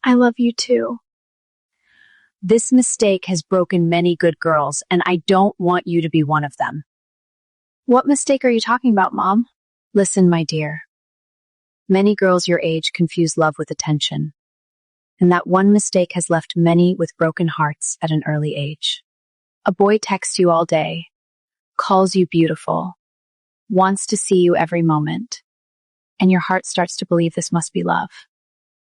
I love you too. This mistake has broken many good girls, and I don't want you to be one of them. What mistake are you talking about, Mom? Listen, my dear. Many girls your age confuse love with attention, and that one mistake has left many with broken hearts at an early age. A boy texts you all day, calls you beautiful, wants to see you every moment, and your heart starts to believe this must be love.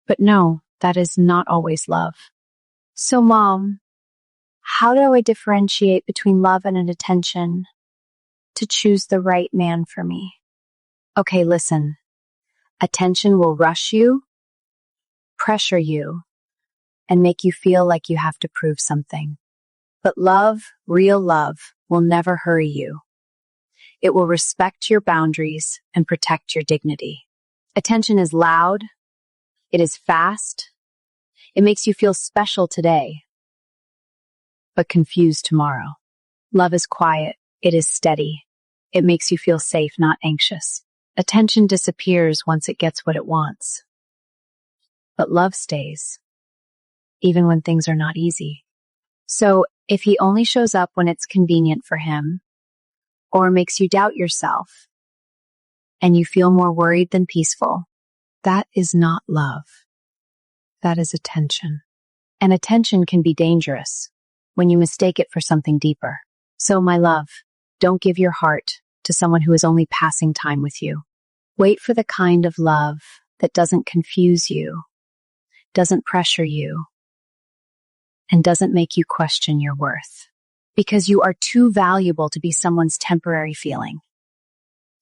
But no, that is not always love. So, Mom, how do I differentiate between love and an attention to choose the right man for me? Okay, listen. Attention will rush you, pressure you, and make you feel like you have to prove something. But love, real love, will never hurry you. It will respect your boundaries and protect your dignity. Attention is loud. It is fast. It makes you feel special today, but confused tomorrow. Love is quiet. It is steady. It makes you feel safe, not anxious. Attention disappears once it gets what it wants. But love stays, even when things are not easy. So, if he only shows up when it's convenient for him, or makes you doubt yourself, and you feel more worried than peaceful, that is not love. That is attention. And attention can be dangerous when you mistake it for something deeper. So, my love, don't give your heart to someone who is only passing time with you. Wait for the kind of love that doesn't confuse you, doesn't pressure you, and doesn't make you question your worth. Because you are too valuable to be someone's temporary feeling.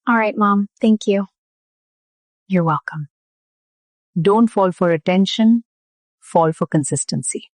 All right, Mom. Thank you. You're welcome. Don't fall for attention, fall for consistency.